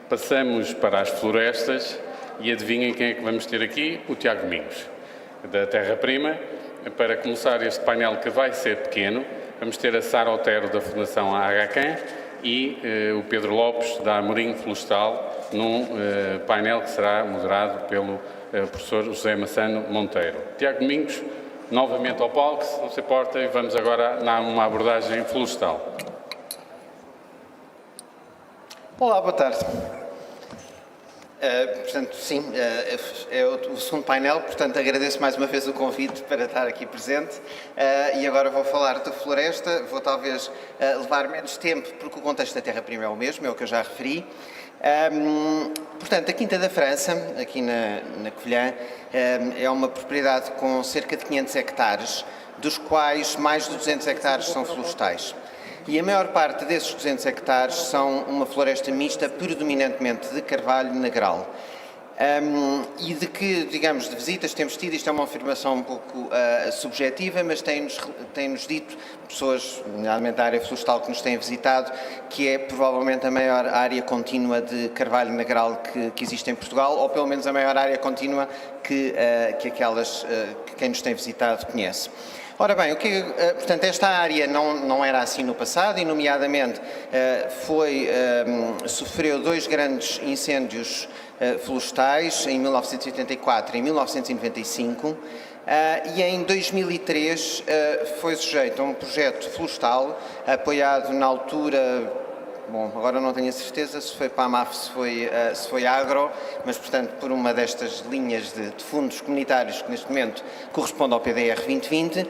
Passamos para as florestas e adivinhem quem é que vamos ter aqui? O Tiago Domingos, da Terra Prima. Para começar este painel, que vai ser pequeno, vamos ter a Sara Otero, da Fundação AHCAM, e o Pedro Lopes, da Amorim Florestal, num painel que será moderado pelo professor José Massano Monteiro. Tiago Domingos, novamente ao palco, se não se importa, e vamos agora a uma abordagem florestal. Olá, boa tarde. Portanto, sim, é o segundo painel, portanto agradeço mais uma vez o convite para estar aqui presente e agora vou falar da floresta, vou talvez levar menos tempo porque o contexto da Terra Prima é o mesmo, é o que eu já referi. Portanto, a Quinta da França, aqui na Covilhã, é uma propriedade com cerca de 500 hectares, dos quais mais de 200 hectares são florestais. E a maior parte desses 200 hectares são uma floresta mista, predominantemente de carvalho negral. E de que, digamos, de visitas temos tido, isto é uma afirmação um pouco subjetiva, mas tem-nos dito pessoas, nomeadamente da área florestal que nos têm visitado, que é provavelmente a maior área contínua de carvalho negral que existe em Portugal, ou pelo menos a maior área contínua que quem nos tem visitado conhece. Ora bem, portanto, esta área não era assim no passado e, nomeadamente, sofreu dois grandes incêndios florestais, em 1984 e em 1995, e em 2003 foi sujeito a um projeto florestal apoiado na altura. Bom, agora não tenho a certeza se foi para a MAF, se foi agro, mas, portanto, por uma destas linhas de fundos comunitários que, neste momento, corresponde ao PDR 2020.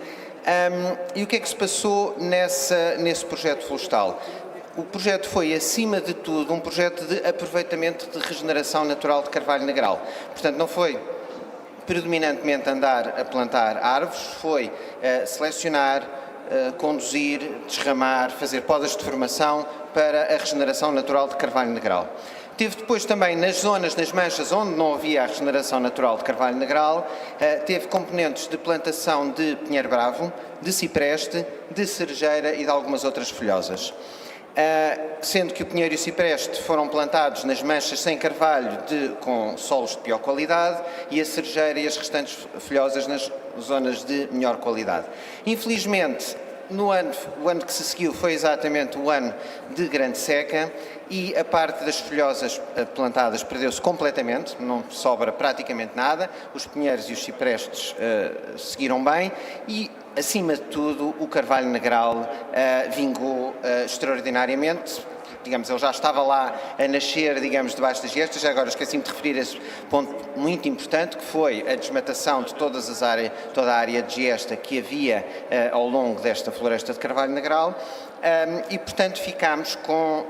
E o que é que se passou nesse projeto florestal? O projeto foi, acima de tudo, um projeto de aproveitamento de regeneração natural de carvalho negral. Portanto, não foi predominantemente andar a plantar árvores, foi selecionar, conduzir, desramar, fazer podas de formação para a regeneração natural de carvalho negral. Teve depois também nas manchas onde não havia a regeneração natural de carvalho negral, teve componentes de plantação de pinheiro bravo, de cipreste, de cerejeira e de algumas outras folhosas. Sendo que o pinheiro e o cipreste foram plantados nas manchas sem carvalho com solos de pior qualidade e a cerejeira e as restantes folhosas nas zonas de melhor qualidade. Infelizmente, o ano que se seguiu foi exatamente o ano de grande seca e a parte das folhosas plantadas perdeu-se completamente, não sobra praticamente nada, os pinheiros e os ciprestes seguiram bem e, acima de tudo, o carvalho negral vingou extraordinariamente. Digamos, ele já estava lá a nascer, digamos, debaixo das gestas. Já agora esqueci-me de referir esse ponto muito importante, que foi a desmatação de toda a área de gesta que havia ao longo desta floresta de carvalho negral. E, portanto, ficámos com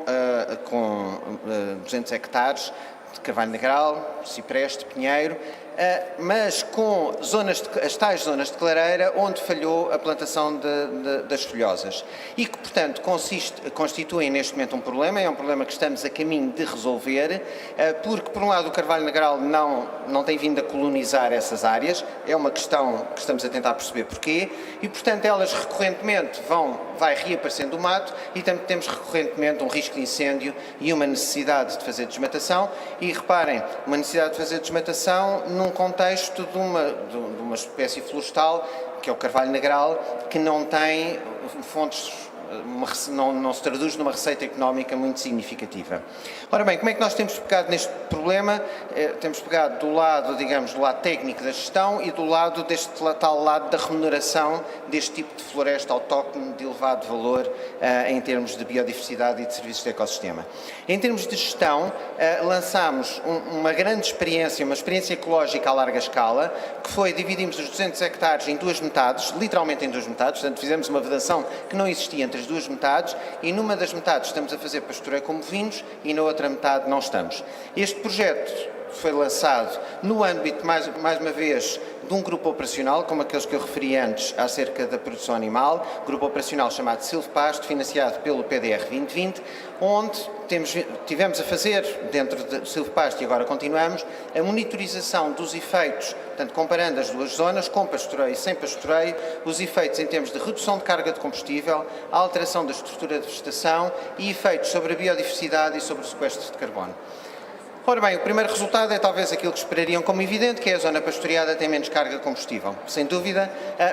200 hectares de carvalho negral, cipreste, pinheiro, mas com as tais zonas de clareira onde falhou a plantação das folhosas e que, portanto, constituem neste momento um problema, é um problema que estamos a caminho de resolver, porque, por um lado, o carvalho negral não tem vindo a colonizar essas áreas, é uma questão que estamos a tentar perceber porquê, e, portanto, elas recorrentemente vai reaparecendo o mato e temos recorrentemente um risco de incêndio e uma necessidade de fazer desmatação, e reparem, uma necessidade de fazer desmatação num contexto de uma espécie florestal, que é o carvalho negral, que não tem fontes, não se traduz numa receita económica muito significativa. Ora bem, como é que nós temos pegado neste problema? Temos pegado do lado, digamos, do lado técnico da gestão e do lado deste tal lado da remuneração deste tipo de floresta autóctone de elevado valor em termos de biodiversidade e de serviços de ecossistema. Em termos de gestão, lançámos uma grande experiência, uma experiência ecológica a larga escala, que foi, dividimos os 200 hectares em duas metades, literalmente em duas metades, portanto fizemos uma vedação que não existia entre as duas metades, e numa das metades estamos a fazer pastoreio com bovinos e na outra metade não estamos. Este projeto foi lançado no âmbito, mais uma vez, de um grupo operacional, como aqueles que eu referi antes acerca da produção animal, grupo operacional chamado Silvopasto, financiado pelo PDR 2020, onde tivemos a fazer, dentro do Silvopasto, e agora continuamos, a monitorização dos efeitos, portanto, comparando as duas zonas, com pastoreio e sem pastoreio, os efeitos em termos de redução de carga de combustível, a alteração da estrutura de vegetação e efeitos sobre a biodiversidade e sobre o sequestro de carbono. Ora bem, o primeiro resultado é talvez aquilo que esperariam como evidente, que é a zona pastoreada tem menos carga de combustível, sem dúvida,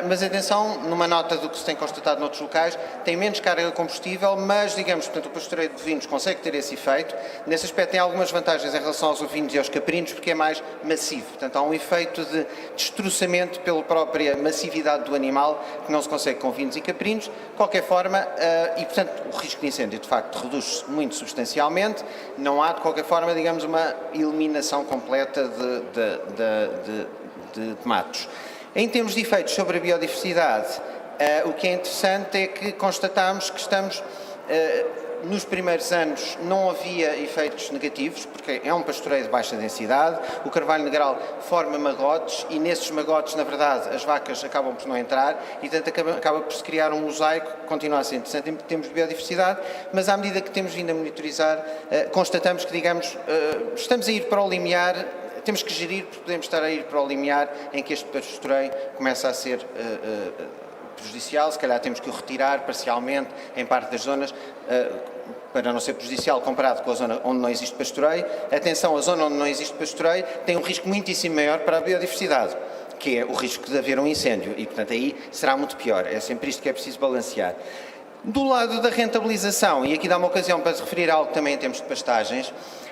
mas atenção, numa nota do que se tem constatado noutros locais, tem menos carga de combustível, mas, digamos, portanto, o pastoreio de bovinos consegue ter esse efeito. Nesse aspecto tem algumas vantagens em relação aos ovinos e aos caprinos, porque é mais massivo, portanto há um efeito de destroçamento pela própria massividade do animal, que não se consegue com ovinos e caprinos. De qualquer forma, e portanto o risco de incêndio de facto reduz-se muito substancialmente, não há de qualquer forma, digamos, uma eliminação completa de matos. Em termos de efeitos sobre a biodiversidade, o que é interessante é que constatamos que estamos, nos primeiros anos não havia efeitos negativos, porque é um pastoreio de baixa densidade, o carvalho negral forma magotes e nesses magotes, na verdade, as vacas acabam por não entrar e, portanto, acaba por se criar um mosaico que continua a ser interessante em termos de biodiversidade, mas à medida que temos vindo a monitorizar, constatamos que, digamos, estamos a ir para o limiar. Temos que gerir, porque podemos estar a ir para o limiar em que este pastoreio começa a ser prejudicial, se calhar temos que o retirar parcialmente em parte das zonas, para não ser prejudicial comparado com a zona onde não existe pastoreio. Atenção, a zona onde não existe pastoreio tem um risco muitíssimo maior para a biodiversidade, que é o risco de haver um incêndio e, portanto, aí será muito pior. É sempre isto que é preciso balancear. Do lado da rentabilização, e aqui dá uma ocasião para se referir a algo também em termos de pastagens,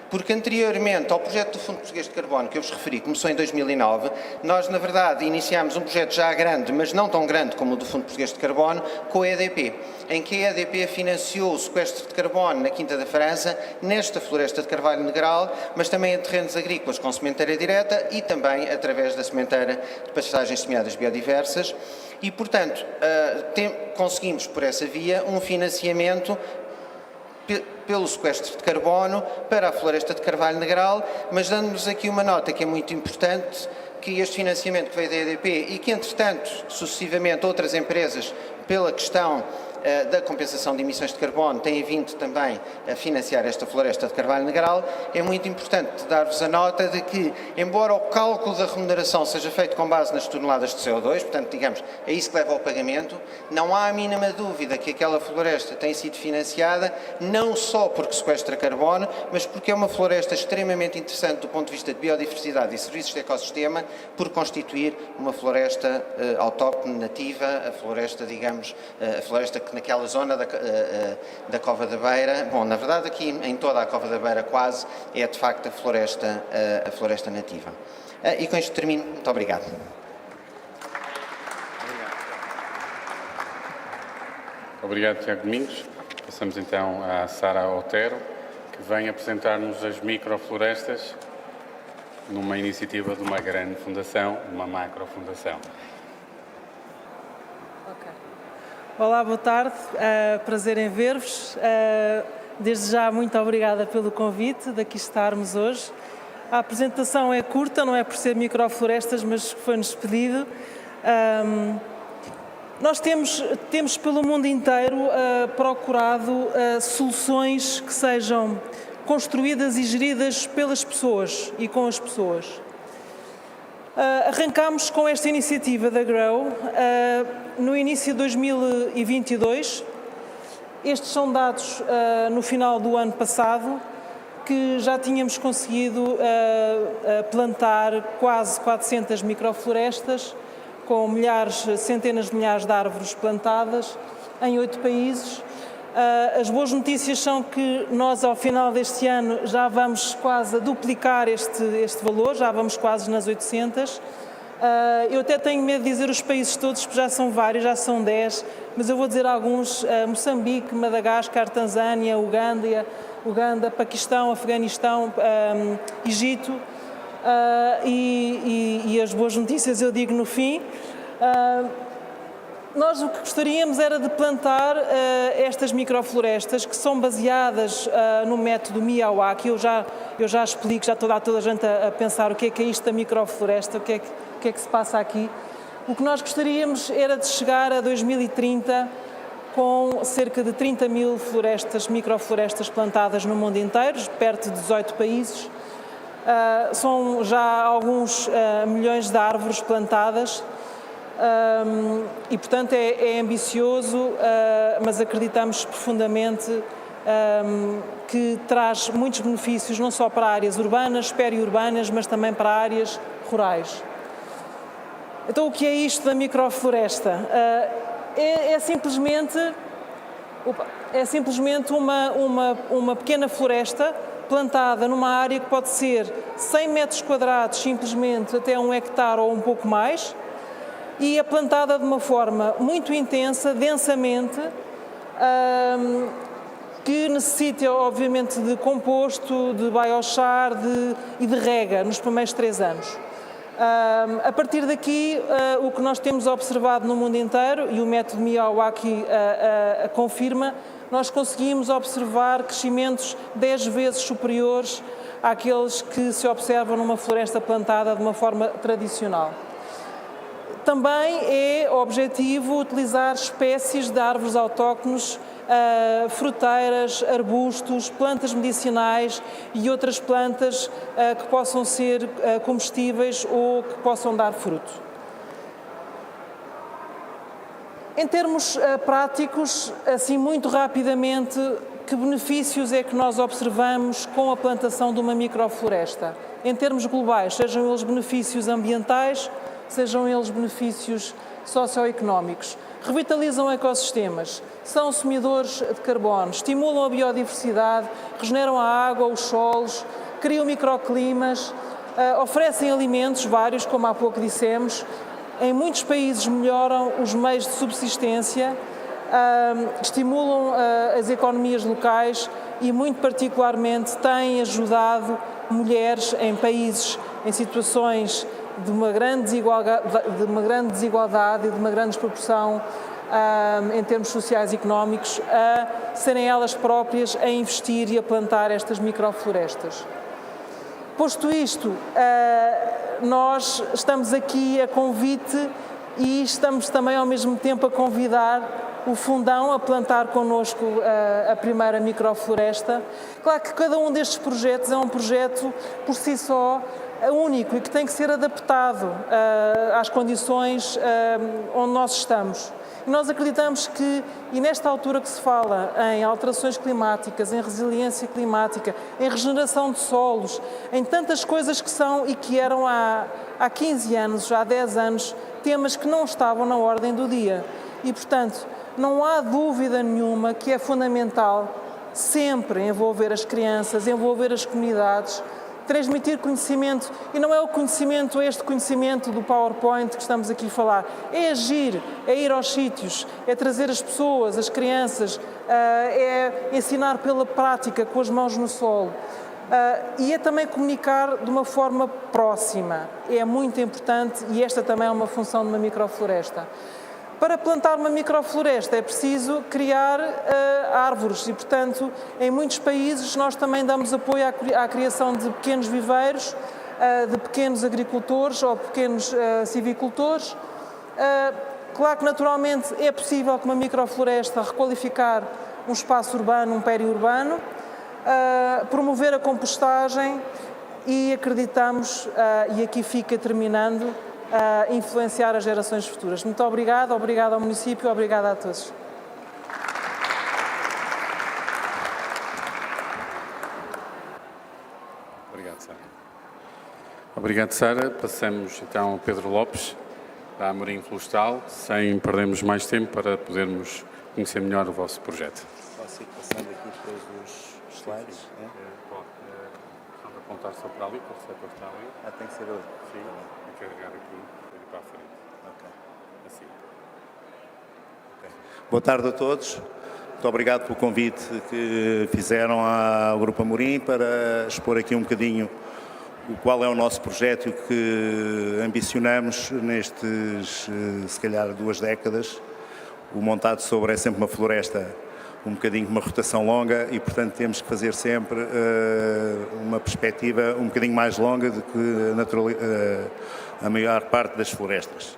porque anteriormente ao projeto do Fundo Português de Carbono, que eu vos referi, começou em 2009, nós, na verdade, iniciámos um projeto já grande, mas não tão grande como o do Fundo Português de Carbono, com a EDP, em que a EDP financiou o sequestro de carbono na Quinta da França, nesta floresta de carvalho negral, mas também em terrenos agrícolas com sementeira direta e também através da sementeira de pastagens semeadas biodiversas. E, portanto, conseguimos, por essa via, um financiamento pelo sequestro de carbono para a floresta de carvalho negral, mas dando-nos aqui uma nota que é muito importante, que este financiamento que veio da EDP e que, entretanto, sucessivamente outras empresas, pela questão da compensação de emissões de carbono, têm vindo também a financiar esta floresta de carvalho negral, é muito importante dar-vos a nota de que, embora o cálculo da remuneração seja feito com base nas toneladas de CO2, portanto, digamos, é isso que leva ao pagamento, não há a mínima dúvida que aquela floresta tem sido financiada não só porque sequestra carbono, mas porque é uma floresta extremamente interessante do ponto de vista de biodiversidade e serviços de ecossistema, por constituir uma floresta autóctone nativa, a floresta, digamos, a floresta que naquela zona da Cova da Beira, bom, na verdade aqui em toda a Cova da Beira quase, é de facto a floresta nativa. E com isto termino. Muito obrigado. Obrigado, Tiago Domingos. Passamos então à Sara Otero, que vem apresentar-nos as microflorestas numa iniciativa de uma grande fundação, uma macrofundação. Olá, boa tarde, prazer em ver-vos. Desde já, muito obrigada pelo convite de aqui estarmos hoje. A apresentação é curta, não é por ser microflorestas, mas foi-nos pedido. Nós temos pelo mundo inteiro procurado soluções que sejam construídas e geridas pelas pessoas e com as pessoas. Arrancámos com esta iniciativa da GROW no início de 2022. Estes são dados no final do ano passado, que já tínhamos conseguido plantar quase 400 microflorestas, com centenas de milhares de árvores plantadas em 8 países. As boas notícias são que nós, ao final deste ano, já vamos quase a duplicar este valor, já vamos quase nas 800. Eu até tenho medo de dizer os países todos, porque já são vários, já são 10, mas eu vou dizer alguns: Moçambique, Madagascar, Tanzânia, Uganda, Paquistão, Afeganistão, Egito. E as boas notícias eu digo no fim. Nós o que gostaríamos era de plantar estas microflorestas, que são baseadas no método Miyawaki. Eu já explico, já toda a gente a pensar o que é isto da microfloresta, o que é que se passa aqui. O que nós gostaríamos era de chegar a 2030 com cerca de 30 mil microflorestas plantadas no mundo inteiro, perto de 18 países. São já alguns milhões de árvores plantadas. E, portanto, é ambicioso, mas acreditamos profundamente que traz muitos benefícios não só para áreas urbanas, periurbanas, mas também para áreas rurais. Então, o que é isto da microfloresta? É simplesmente uma pequena floresta plantada numa área que pode ser 100 metros quadrados, simplesmente até 1 hectare ou um pouco mais, e é plantada de uma forma muito intensa, densamente, que necessita, obviamente, de composto, de biochar e de rega nos primeiros 3 anos. A partir daqui, o que nós temos observado no mundo inteiro, e o método Miyawaki confirma, nós conseguimos observar crescimentos 10 vezes superiores àqueles que se observam numa floresta plantada de uma forma tradicional. Também é objetivo utilizar espécies de árvores autóctones, fruteiras, arbustos, plantas medicinais e outras plantas que possam ser comestíveis ou que possam dar fruto. Em termos práticos, assim muito rapidamente, que benefícios é que nós observamos com a plantação de uma microfloresta? Em termos globais, sejam eles benefícios ambientais, sejam eles benefícios socioeconómicos. Revitalizam ecossistemas, são sumidores de carbono, estimulam a biodiversidade, regeneram a água, os solos, criam microclimas, oferecem alimentos vários, como há pouco dissemos. Em muitos países melhoram os meios de subsistência, estimulam as economias locais e, muito particularmente, têm ajudado mulheres em países em situações de uma grande desigualdade e de uma grande desproporção em termos sociais e económicos, a serem elas próprias a investir e a plantar estas microflorestas. Posto isto, nós estamos aqui a convite e estamos também ao mesmo tempo a convidar o Fundão a plantar connosco a primeira microfloresta. Claro que cada um destes projetos é um projeto por si só único e que tem que ser adaptado às condições onde nós estamos. E nós acreditamos que, e nesta altura que se fala em alterações climáticas, em resiliência climática, em regeneração de solos, em tantas coisas que são e que eram há 15 anos, há 10 anos, temas que não estavam na ordem do dia. E, portanto, não há dúvida nenhuma que é fundamental sempre envolver as crianças, envolver as comunidades, transmitir conhecimento, e não é este conhecimento do PowerPoint que estamos aqui a falar, é agir, é ir aos sítios, é trazer as pessoas, as crianças, é ensinar pela prática, com as mãos no solo, e é também comunicar de uma forma próxima, é muito importante e esta também é uma função de uma microfloresta. Para plantar uma microfloresta é preciso criar árvores e, portanto, em muitos países nós também damos apoio à criação de pequenos viveiros, de pequenos agricultores ou pequenos civicultores. Claro que, naturalmente, é possível com uma microfloresta requalificar um espaço urbano, um periurbano, promover a compostagem e acreditamos, e aqui fica terminando, influenciar as gerações futuras. Muito obrigado, obrigado ao município, obrigado a todos. Obrigado, Sara. Obrigado, Sara. Passamos então ao Pedro Lopes, da Amorim Florestal, sem perdermos mais tempo para podermos conhecer melhor o vosso projeto. Posso ir passando aqui depois os slides? Sim. Pode apontar só para ali, para o setor que está ali. Tem que ser outro. Sim, e carregar aqui e para a frente. Ok. Assim. Boa tarde a todos. Muito obrigado pelo convite que fizeram ao Grupo Amorim para expor aqui um bocadinho qual é o nosso projeto e o que ambicionamos nestes, se calhar, 2 décadas. O montado sobre é sempre uma floresta, um bocadinho de uma rotação longa e, portanto, temos que fazer sempre uma perspectiva um bocadinho mais longa do que a maior parte das florestas.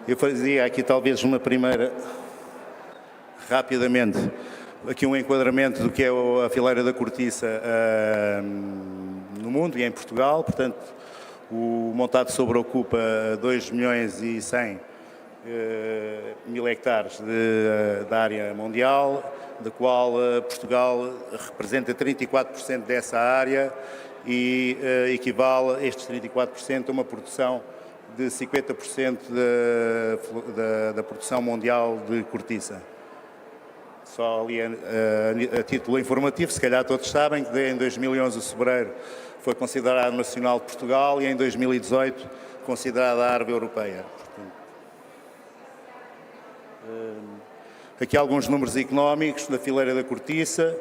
Eu fazia aqui talvez uma primeira, rapidamente, aqui um enquadramento do que é a fileira da cortiça no mundo e em Portugal. Portanto, o montado sobre ocupa 2.100.000 mil hectares da área mundial, da qual Portugal representa 34% dessa área e equivale a estes 34% a uma produção de 50% da produção mundial de cortiça. Só ali a título informativo, se calhar todos sabem que em 2011 o sobreiro foi considerado nacional de Portugal e em 2018 considerada árvore europeia. Aqui alguns números económicos da fileira da cortiça.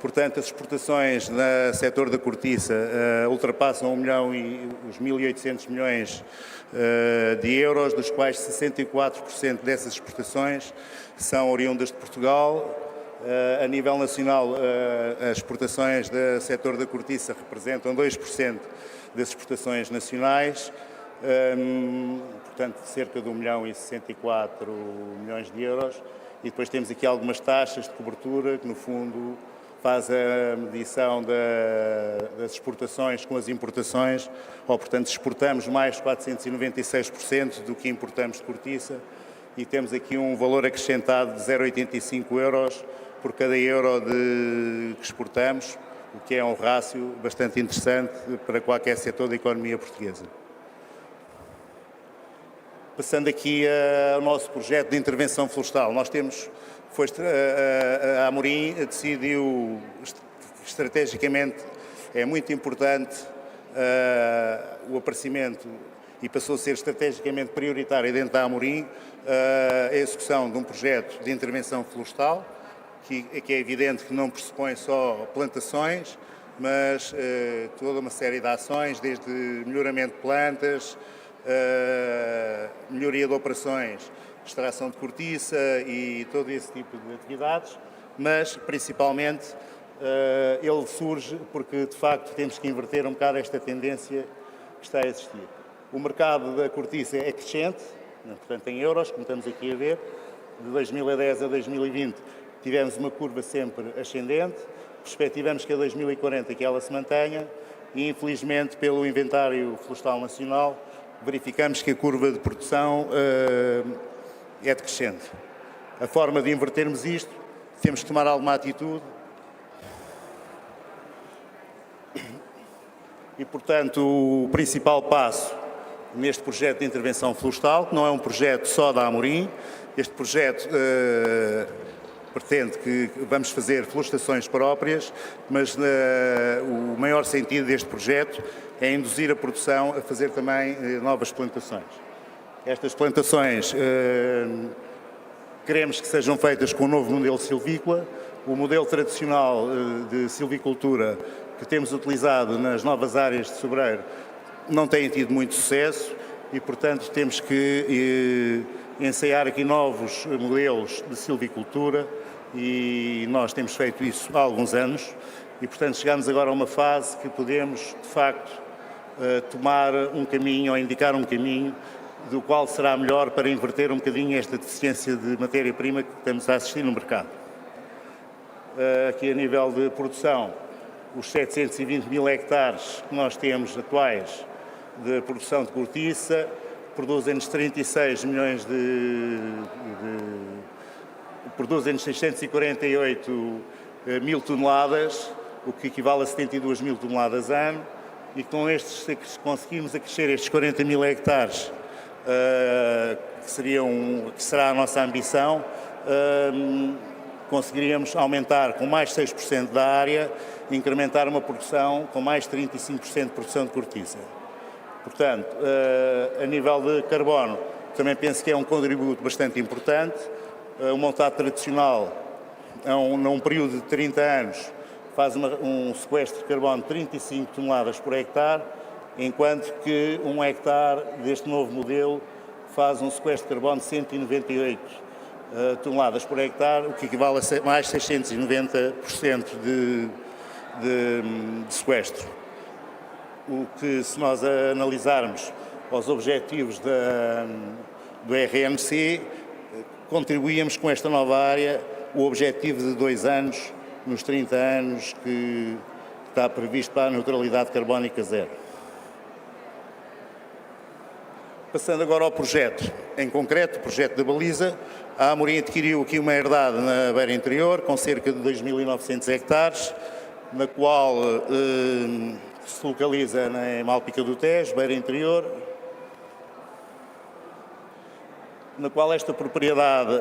Portanto, as exportações no setor da cortiça ultrapassam 1 milhão e os 1.800 milhões de euros, dos quais 64% dessas exportações são oriundas de Portugal. A nível nacional, as exportações do setor da cortiça representam 2% das exportações nacionais, portanto, cerca de 1 milhão e 64 milhões de euros. E depois temos aqui algumas taxas de cobertura, que no fundo faz a medição das exportações com as importações, ou portanto exportamos mais de 496% do que importamos de cortiça, e temos aqui um valor acrescentado de 0,85 euros por cada euro que exportamos, o que é um rácio bastante interessante para qualquer setor da economia portuguesa. Passando aqui ao nosso projeto de intervenção florestal, nós temos, a Amorim decidiu estrategicamente, é muito importante o aparecimento e passou a ser estrategicamente prioritário dentro da Amorim a execução de um projeto de intervenção florestal, que é evidente que não pressupõe só plantações, mas toda uma série de ações, desde melhoramento de plantas, melhoria de operações, extração de cortiça e todo esse tipo de atividades, mas principalmente ele surge porque de facto temos que inverter um bocado esta tendência que está a existir. O mercado da cortiça é crescente, portanto em euros, como estamos aqui a ver, de 2010 a 2020 tivemos uma curva sempre ascendente, perspectivamos que a 2040 que ela se mantenha e infelizmente pelo Inventário Florestal Nacional verificamos que a curva de produção é decrescente. A forma de invertermos isto, temos que tomar alguma atitude e, portanto, o principal passo neste projeto de intervenção florestal, que não é um projeto só da Amorim, este projeto pretende que vamos fazer florestações próprias, mas o maior sentido deste projeto é induzir a produção a fazer também novas plantações. Estas plantações queremos que sejam feitas com o novo modelo silvícola. O modelo tradicional de silvicultura que temos utilizado nas novas áreas de sobreiro não tem tido muito sucesso e, portanto, temos que ensaiar aqui novos modelos de silvicultura e nós temos feito isso há alguns anos e, portanto, chegamos agora a uma fase que podemos, de facto, tomar um caminho ou indicar um caminho do qual será melhor para inverter um bocadinho esta deficiência de matéria-prima que estamos a assistir no mercado. Aqui a nível de produção, os 720 mil hectares que nós temos atuais de produção de cortiça produzem-nos 36 milhões produzem-nos 648 mil toneladas, o que equivale a 72 mil toneladas ano, e com estes conseguimos acrescer estes 40 mil hectares, que será a nossa ambição, conseguiríamos aumentar com mais 6% da área e incrementar uma produção com mais 35% de produção de cortiça. Portanto, a nível de carbono, também penso que é um contributo bastante importante. O montado tradicional, num período de 30 anos, faz um sequestro de carbono de 35 toneladas por hectare, enquanto que um hectare deste novo modelo faz um sequestro de carbono de 198 toneladas por hectare, o que equivale a mais 690% de sequestro. O que, se nós analisarmos os objetivos do RNC, contribuíamos com esta nova área o objetivo de 2 anos nos 30 anos que está previsto para a neutralidade carbónica zero. Passando agora ao projeto, em concreto, o projeto da baliza, a Amorim adquiriu aqui uma herdade na beira interior, com cerca de 2.900 hectares, na qual se localiza em Malpica do Tejo, beira interior, na qual esta propriedade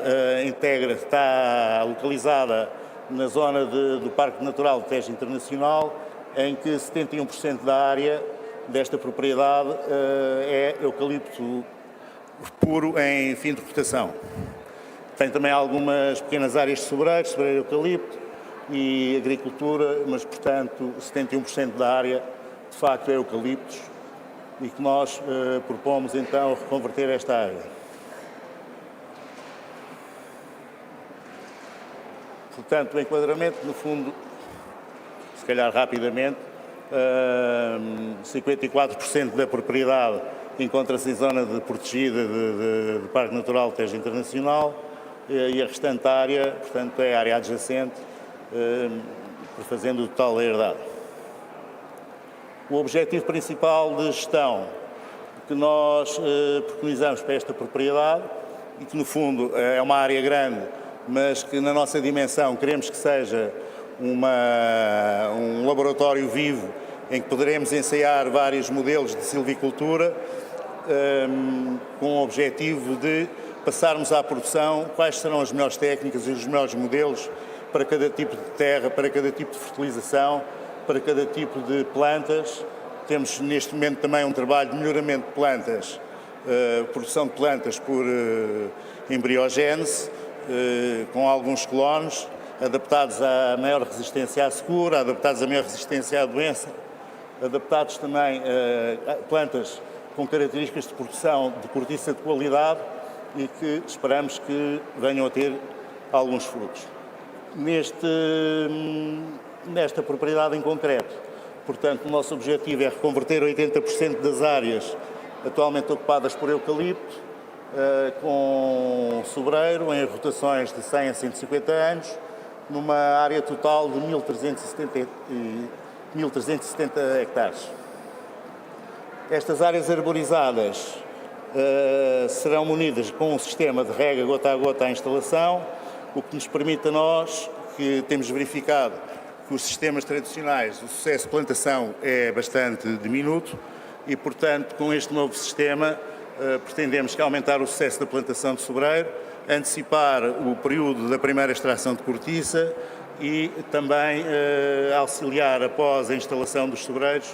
está localizada na zona do Parque Natural do Tejo Internacional, em que 71% da área desta propriedade é eucalipto puro em fim de rotação. Tem também algumas pequenas áreas de sobreiro eucalipto e agricultura, mas, portanto, 71% da área, de facto, é eucaliptos e que nós propomos, então, reconverter esta área. Portanto, o enquadramento, no fundo, se calhar rapidamente, 54% da propriedade encontra-se em zona protegida do Parque Natural do Tejo Internacional e a restante área, portanto, é área adjacente, fazendo o total da herdade. O objetivo principal de gestão que nós preconizamos para esta propriedade e que, no fundo, é uma área grande, mas que na nossa dimensão queremos que seja um laboratório vivo em que poderemos ensaiar vários modelos de silvicultura com o objetivo de passarmos à produção quais serão as melhores técnicas e os melhores modelos para cada tipo de terra, para cada tipo de fertilização, para cada tipo de plantas. Temos neste momento também um trabalho de melhoramento de plantas, produção de plantas por embriogénese, com alguns clones, adaptados à maior resistência à secura, adaptados à maior resistência à doença, adaptados também a plantas com características de produção de cortiça de qualidade e que esperamos que venham a ter alguns frutos. Nesta propriedade em concreto, portanto, o nosso objetivo é reconverter 80% das áreas atualmente ocupadas por eucalipto, com sobreiro, em rotações de 100 a 150 anos, numa área total de 1.370 hectares. Estas áreas arborizadas serão munidas com um sistema de rega gota a gota à instalação, o que nos permite a nós, que temos verificado que os sistemas tradicionais, o sucesso de plantação é bastante diminuto e, portanto, com este novo sistema pretendemos aumentar o sucesso da plantação de sobreiro, antecipar o período da primeira extração de cortiça e também auxiliar após a instalação dos sobreiros.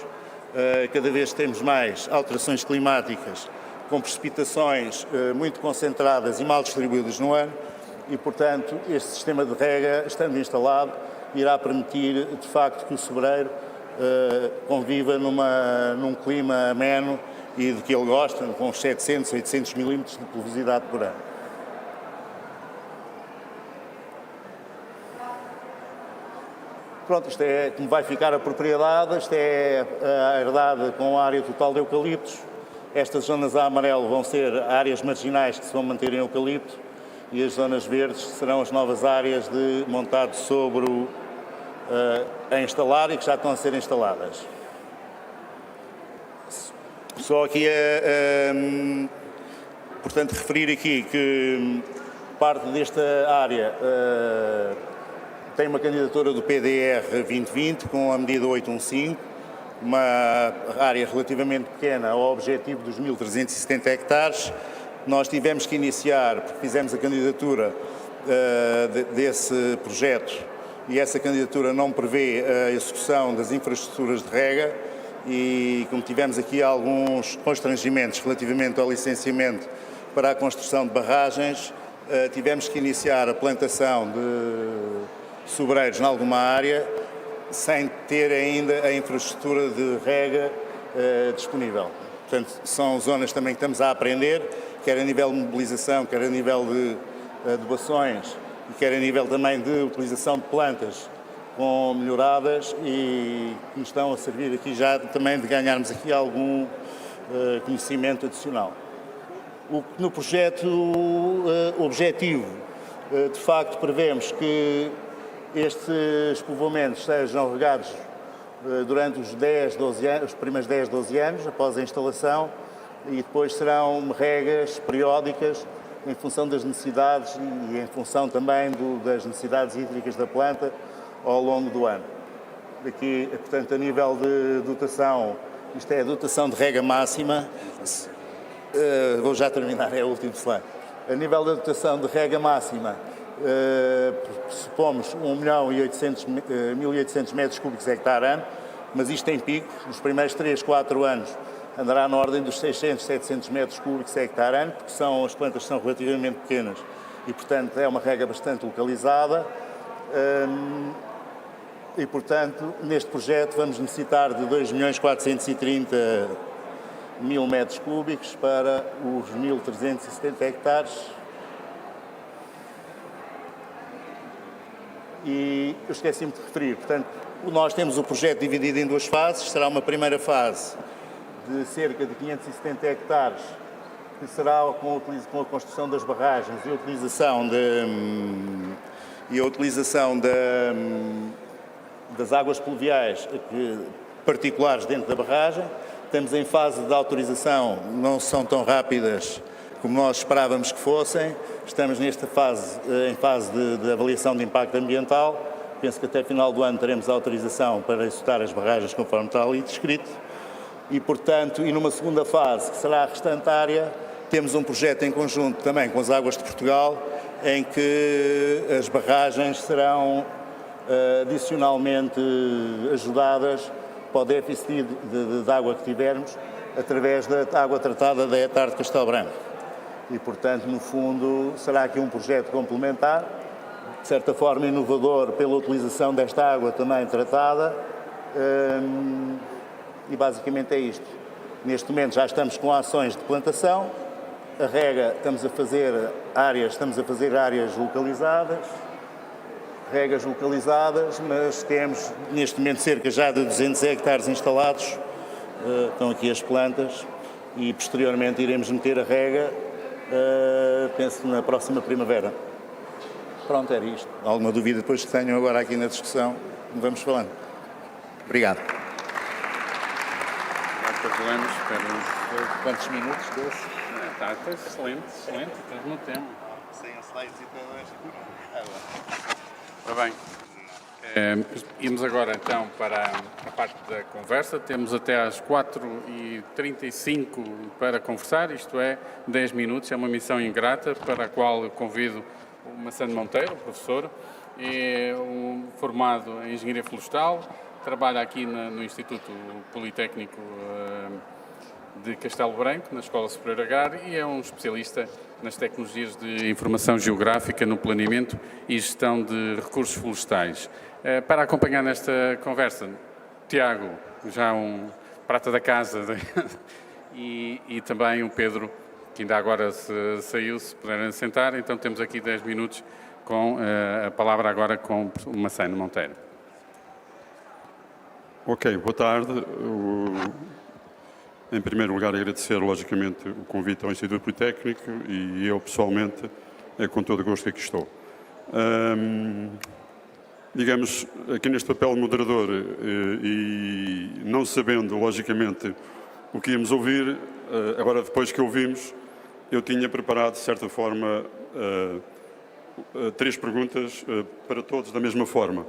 Cada vez temos mais alterações climáticas com precipitações muito concentradas e mal distribuídas no ano e, portanto, este sistema de rega, estando instalado, irá permitir, de facto, que o sobreiro conviva num clima ameno e de que ele gosta, com uns 700, 800 milímetros de pluviosidade por ano. Pronto, isto é como vai ficar a propriedade, isto é a herdade com a área total de eucaliptos. Estas zonas a amarelo vão ser áreas marginais que se vão manter em eucalipto e as zonas verdes serão as novas áreas de montado sobre a instalar e que já estão a ser instaladas. Só aqui portanto, referir aqui que parte desta área tem uma candidatura do PDR 2020 com a medida 815, uma área relativamente pequena ao objetivo dos 1.370 hectares. Nós tivemos que iniciar, porque fizemos a candidatura desse projeto e essa candidatura não prevê a execução das infraestruturas de rega e como tivemos aqui alguns constrangimentos relativamente ao licenciamento para a construção de barragens, tivemos que iniciar a plantação de sobreiros em alguma área sem ter ainda a infraestrutura de rega disponível. Portanto, são zonas também que estamos a aprender, quer a nível de mobilização, quer a nível de adubações e quer a nível também de utilização de plantas com melhoradas e que nos estão a servir aqui já também de ganharmos aqui algum conhecimento adicional. No projeto objetivo, de facto, prevemos que estes povoamentos sejam regados durante os primeiros 10, 12 anos após a instalação e depois serão regas periódicas em função das necessidades e em função também das necessidades hídricas da planta ao longo do ano. Aqui, portanto, a nível de dotação, isto é a dotação de rega máxima, vou já terminar, é o último slide. A nível da dotação de rega máxima, supomos 1.800 metros cúbicos hectare ano, mas isto em pico, nos primeiros 3, 4 anos, andará na ordem dos 600, 700 metros cúbicos hectare ano, porque as plantas são relativamente pequenas e, portanto, é uma rega bastante localizada. E, portanto, neste projeto vamos necessitar de 2.430.000 metros cúbicos para os 1.370 hectares. E eu esqueci-me de referir, portanto, nós temos o projeto dividido em 2 fases. Será uma primeira fase de cerca de 570 hectares, que será com a construção das barragens e a utilização das águas pluviais particulares dentro da barragem. Estamos em fase de autorização, não são tão rápidas como nós esperávamos que fossem. Estamos em fase de avaliação de impacto ambiental. Penso que até final do ano teremos a autorização para executar as barragens conforme está ali descrito. E, portanto, numa segunda fase, que será a restante área, temos um projeto em conjunto também com as Águas de Portugal, em que as barragens serão adicionalmente ajudadas para o déficit de água que tivermos através da água tratada da ETAR de Castelo Branco. E, portanto, no fundo, será aqui um projeto complementar, de certa forma inovador pela utilização desta água também tratada, e basicamente é isto. Neste momento já estamos com ações de plantação, a rega estamos a fazer áreas localizadas, regas localizadas, mas temos neste momento cerca já de 200 hectares instalados, estão aqui as plantas, e posteriormente iremos meter a rega, penso na próxima primavera. Pronto, era isto. Alguma dúvida depois que tenham agora aqui na discussão, vamos falando. Obrigado. Quantos minutos? 12? Está excelente, estás no tema. Sem slides e todas. Ora bem, íamos agora então para a parte da conversa. Temos até às 4h35 para conversar, isto é, 10 minutos. É uma missão ingrata para a qual eu convido o Massano Monteiro, professor, é formado em Engenharia Florestal, trabalha aqui no Instituto Politécnico de Castelo Branco, na Escola Superior Agrária, e é um especialista nas tecnologias de informação geográfica, no planeamento e gestão de recursos florestais. Para acompanhar nesta conversa, Tiago, já um prata da casa, e também o Pedro, que ainda agora saiu, se puderem sentar. Então temos aqui 10 minutos com a palavra agora com o Massano Monteiro. Ok, boa tarde. Em primeiro lugar, agradecer, logicamente, o convite ao Instituto Politécnico e eu, pessoalmente, com todo o gosto que aqui estou. Digamos, aqui neste papel de moderador e não sabendo, logicamente, o que íamos ouvir, agora, depois que ouvimos, eu tinha preparado, de certa forma, 3 perguntas para todos da mesma forma.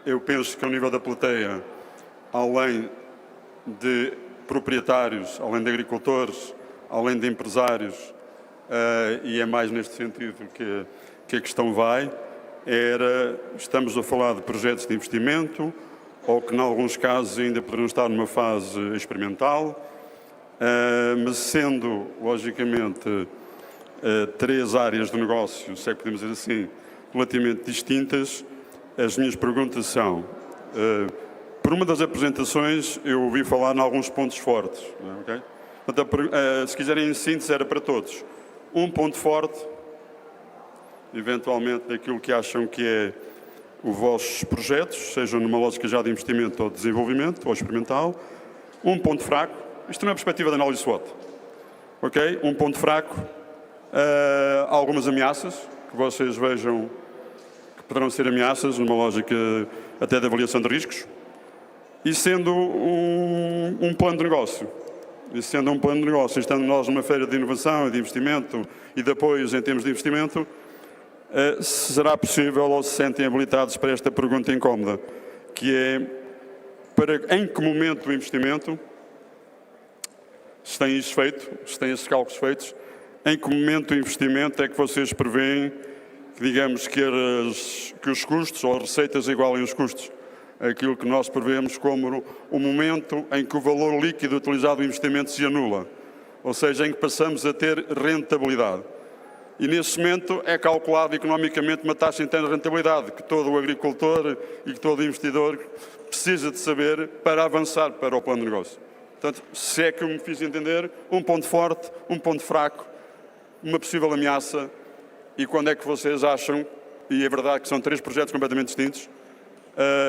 Eu penso que, ao nível da plateia, além de proprietários, além de agricultores, além de empresários, e é mais neste sentido que a questão vai, estamos a falar de projetos de investimento, ou que, em alguns casos, ainda poderão estar numa fase experimental, mas sendo, logicamente, 3 áreas de negócio, se é que podemos dizer assim, relativamente distintas, as minhas perguntas são... Por uma das apresentações, eu ouvi falar em alguns pontos fortes. Okay? Portanto, se quiserem em síntese, era para todos. Um ponto forte, eventualmente, daquilo que acham que é os vossos projetos, sejam numa lógica já de investimento ou de desenvolvimento, ou experimental. Um ponto fraco, isto não é perspectiva de análise SWOT. Ok? Um ponto fraco, algumas ameaças, que vocês vejam que poderão ser ameaças, numa lógica até de avaliação de riscos. E sendo um plano de negócio, e sendo um plano de negócio, estando nós numa feira de inovação e de investimento e de apoios em termos de investimento, será possível ou se sentem habilitados para esta pergunta incómoda, que é em que momento do investimento, se têm isso feito, se têm esses cálculos feitos, em que momento do investimento é que vocês preveem que, digamos, que os custos ou as receitas igualem os custos? Aquilo que nós prevemos como o momento em que o valor líquido utilizado no investimento se anula, ou seja, em que passamos a ter rentabilidade. E nesse momento é calculado economicamente uma taxa interna de rentabilidade que todo o agricultor e que todo o investidor precisa de saber para avançar para o plano de negócio. Portanto, se é que eu me fiz entender, um ponto forte, um ponto fraco, uma possível ameaça, e quando é que vocês acham, e é verdade que são 3 projetos completamente distintos,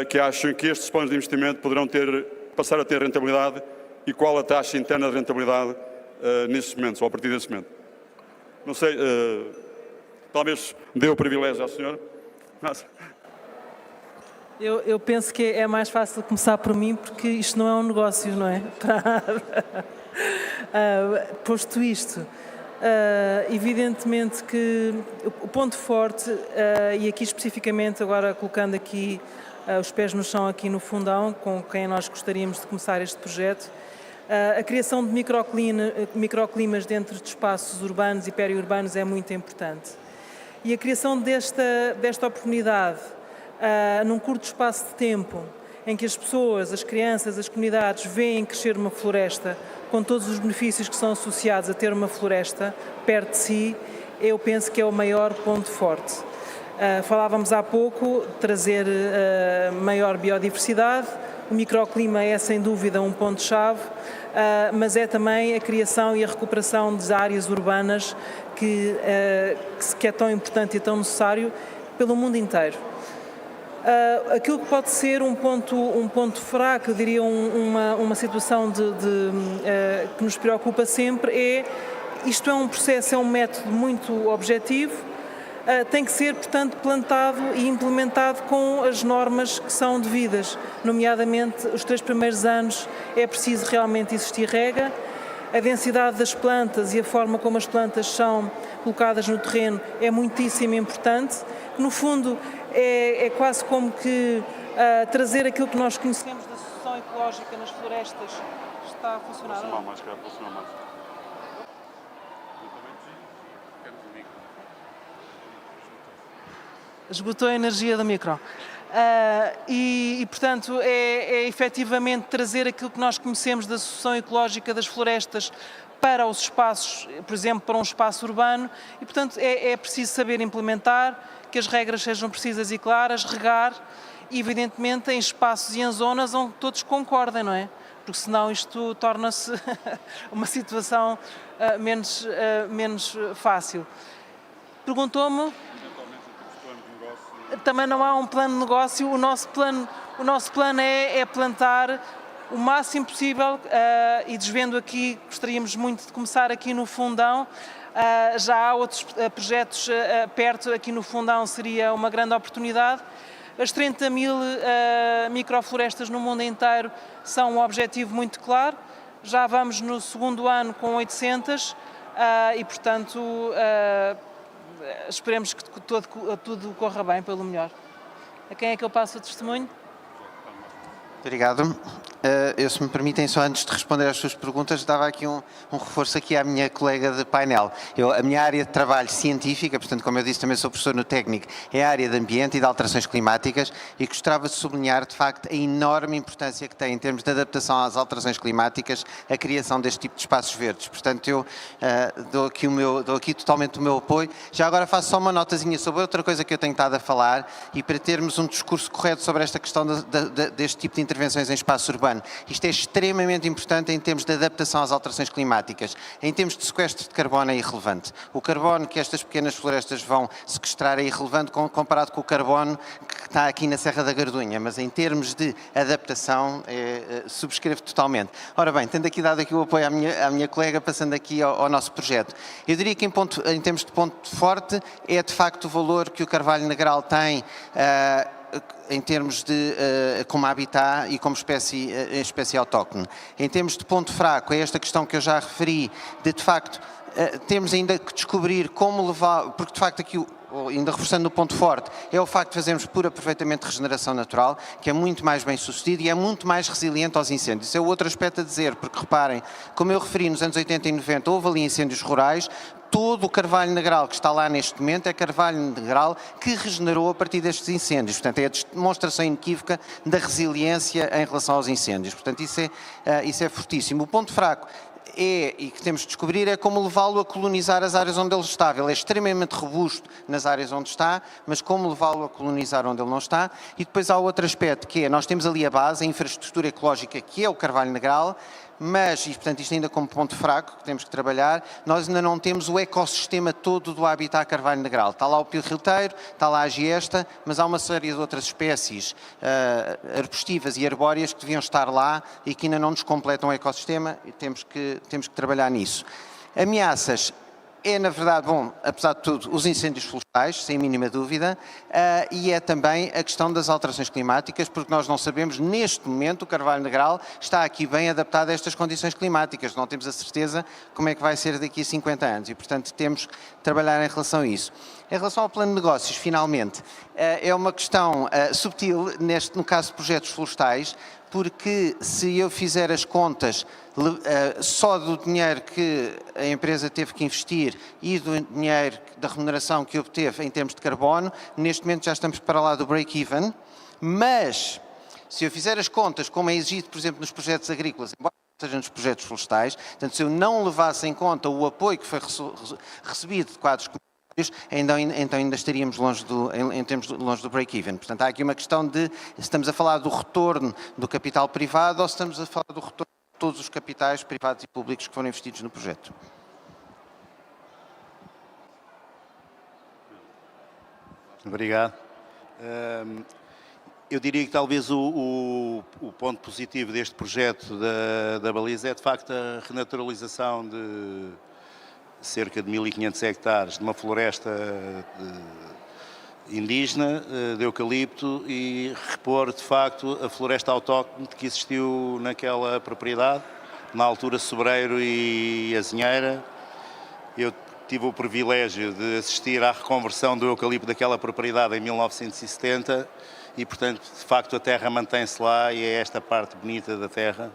que acham que estes planos de investimento poderão passar a ter rentabilidade, e qual a taxa interna de rentabilidade nesses momentos, ou a partir desse momento? Não sei, talvez dê o privilégio à senhora. Eu penso que é mais fácil começar por mim, porque isto não é um negócio, não é? Posto isto, evidentemente que o ponto forte, e aqui especificamente agora colocando aqui os pés no chão aqui no Fundão, com quem nós gostaríamos de começar este projeto, a criação de microclimas dentro de espaços urbanos e periurbanos é muito importante. E a criação desta oportunidade num curto espaço de tempo, em que as pessoas, as crianças, as comunidades veem crescer uma floresta, com todos os benefícios que são associados a ter uma floresta perto de si, eu penso que é o maior ponto forte. Falávamos há pouco de trazer maior biodiversidade. O microclima é sem dúvida um ponto-chave, mas é também a criação e a recuperação de áreas urbanas que é tão importante e tão necessário pelo mundo inteiro. Aquilo que pode ser um ponto fraco, eu diria uma situação que nos preocupa sempre isto é um processo, é um método muito objetivo, tem que ser, portanto, plantado e implementado com as normas que são devidas, nomeadamente os 3 primeiros anos é preciso realmente existir rega, a densidade das plantas e a forma como as plantas são colocadas no terreno é muitíssimo importante. No fundo, é quase como que trazer aquilo que nós conhecemos da sucessão ecológica nas florestas está a funcionar. Esgotou a energia do micro. Portanto, é efetivamente trazer aquilo que nós conhecemos da sucessão ecológica das florestas para os espaços, por exemplo, para um espaço urbano, e, portanto, é preciso saber implementar, que as regras sejam precisas e claras, regar, e, evidentemente, em espaços e em zonas onde todos concordem, não é? Porque senão isto torna-se uma situação menos fácil. Perguntou-me... Também não há um plano de negócio. O nosso plano é plantar o máximo possível e desvendo aqui, gostaríamos muito de começar aqui no Fundão. Já há outros projetos perto, aqui no Fundão seria uma grande oportunidade. As 30 mil microflorestas no mundo inteiro são um objetivo muito claro. Já vamos no 2º ano com 800 e, portanto, esperemos que tudo corra bem, pelo melhor. A quem é que eu passo o testemunho? Obrigado. Eu, se me permitem, só antes de responder às suas perguntas, dava aqui um reforço aqui à minha colega de painel. A minha área de trabalho científica, portanto, como eu disse, também sou professor no técnico, é a área de ambiente e de alterações climáticas e gostava de sublinhar, de facto, a enorme importância que tem em termos de adaptação às alterações climáticas a criação deste tipo de espaços verdes. Portanto, eu dou aqui totalmente o meu apoio. Já agora faço só uma notazinha sobre outra coisa que eu tenho estado a falar e para termos um discurso correto sobre esta questão deste tipo de intervenções em espaço urbano. Isto é extremamente importante em termos de adaptação às alterações climáticas. Em termos de sequestro de carbono é irrelevante. O carbono que estas pequenas florestas vão sequestrar é irrelevante comparado com o carbono que está aqui na Serra da Gardunha, mas em termos de adaptação subscrevo totalmente. Ora bem, tendo aqui dado aqui o apoio à minha colega, passando aqui ao nosso projeto. Eu diria que em termos de ponto forte é de facto o valor que o Carvalho Negral tem em termos de como habitat e como espécie autóctone. Em termos de ponto fraco, é esta questão que eu já referi, de facto, temos ainda que descobrir como levar, porque de facto aqui, ainda reforçando o ponto forte, é o facto de fazermos por aproveitamento de regeneração natural, que é muito mais bem sucedido e é muito mais resiliente aos incêndios. Isso é outro aspecto a dizer, porque reparem, como eu referi, nos anos 80 e 90 houve ali incêndios rurais, todo o carvalho negral que está lá neste momento é carvalho negral que regenerou a partir destes incêndios. Portanto, é a demonstração inequívoca da resiliência em relação aos incêndios. Portanto, isso é fortíssimo. O ponto fraco e que temos de descobrir é como levá-lo a colonizar as áreas onde ele está. Ele é extremamente robusto nas áreas onde está, mas como levá-lo a colonizar onde ele não está. E depois há outro aspecto, que é, nós temos ali a base, a infraestrutura ecológica, que é o carvalho negral, mas, e portanto isto ainda como ponto fraco que temos que trabalhar, nós ainda não temos o ecossistema todo do habitat carvalho negral. Está lá o pio-rilteiro, está lá a giesta, mas há uma série de outras espécies arbustivas e arbóreas que deviam estar lá e que ainda não nos completam o ecossistema e temos que trabalhar nisso. Ameaças. É, na verdade, bom, apesar de tudo, os incêndios florestais, sem mínima dúvida, e é também a questão das alterações climáticas, porque nós não sabemos, neste momento, o carvalho negral está aqui bem adaptado a estas condições climáticas, não temos a certeza como é que vai ser daqui a 50 anos e, portanto, temos que trabalhar em relação a isso. Em relação ao plano de negócios, finalmente, é uma questão subtil, no caso de projetos florestais, porque se eu fizer as contas só do dinheiro que a empresa teve que investir e do dinheiro da remuneração que obteve em termos de carbono, neste momento já estamos para lá do break-even, mas se eu fizer as contas como é exigido, por exemplo, nos projetos agrícolas, embora seja nos projetos florestais, portanto, se eu não levasse em conta o apoio que foi recebido de quadros então ainda estaríamos longe do break-even. Portanto, há aqui uma questão de se estamos a falar do retorno do capital privado ou se estamos a falar do retorno de todos os capitais privados e públicos que foram investidos no projeto. Obrigado. Eu diria que talvez o ponto positivo deste projeto da Baliza é, de facto, a renaturalização de cerca de 1.500 hectares de uma floresta indígena, de eucalipto, e repor, de facto, a floresta autóctone que existiu naquela propriedade, na altura Sobreiro e Azinheira. Eu tive o privilégio de assistir à reconversão do eucalipto daquela propriedade em 1970 e, portanto, de facto, a terra mantém-se lá e é esta parte bonita da terra.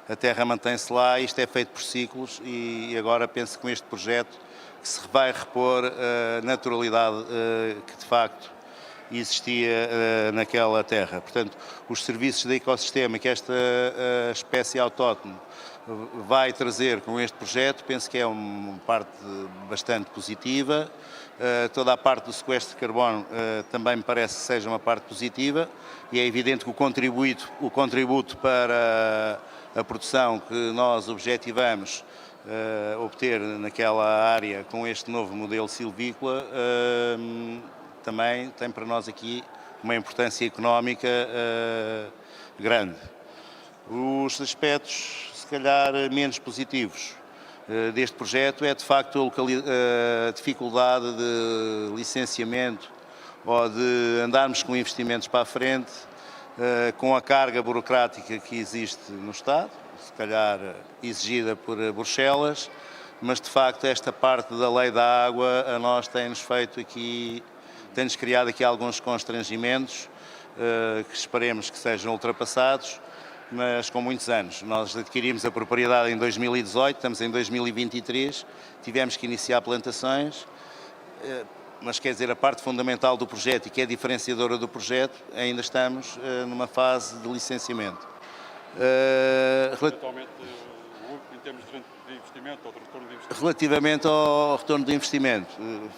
A terra mantém-se lá, isto é feito por ciclos e agora penso que com este projeto que se vai repor a naturalidade que de facto existia naquela terra. Portanto, os serviços de ecossistema que esta espécie autóctone vai trazer com este projeto, penso que é uma parte bastante positiva. Toda a parte do sequestro de carbono também me parece que seja uma parte positiva e é evidente que o contributo para a produção que nós objetivamos obter naquela área com este novo modelo silvícola também tem para nós aqui uma importância económica grande. Os aspectos, se calhar, menos positivos deste projeto é, de facto, a dificuldade de licenciamento ou de andarmos com investimentos para a frente com a carga burocrática que existe no Estado, se calhar exigida por Bruxelas, mas de facto esta parte da lei da água a nós tem-nos criado aqui alguns constrangimentos que esperemos que sejam ultrapassados, mas com muitos anos. Nós adquirimos a propriedade em 2018, estamos em 2023, tivemos que iniciar plantações, mas quer dizer, a parte fundamental do projeto e que é diferenciadora do projeto, ainda estamos numa fase de licenciamento. Atualmente, em termos de investimento ou de retorno de investimento? Relativamente ao retorno de investimento,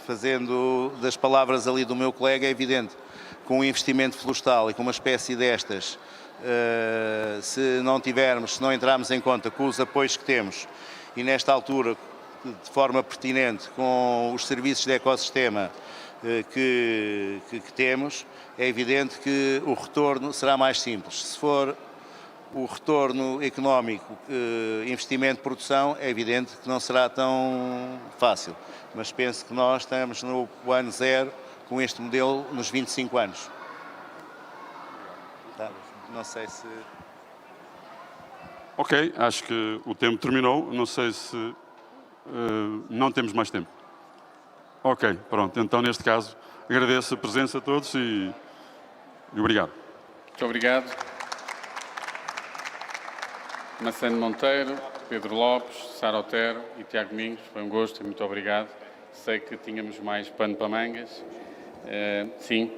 fazendo das palavras ali do meu colega, é evidente que com um investimento florestal e com uma espécie destas, se não entrarmos em conta com os apoios que temos e nesta altura de forma pertinente com os serviços de ecossistema que temos, é evidente que o retorno será mais simples. Se for o retorno económico, investimento, produção, é evidente que não será tão fácil. Mas penso que nós estamos no ano zero com este modelo nos 25 anos. Não sei se... Ok, acho que o tempo terminou. Não sei se não temos mais tempo. Ok, pronto. Então, neste caso, agradeço a presença a todos e obrigado. Muito obrigado. Marcelo Monteiro, Pedro Lopes, Sara Otero e Tiago Domingos, foi um gosto e muito obrigado. Sei que tínhamos mais pano para mangas, sim,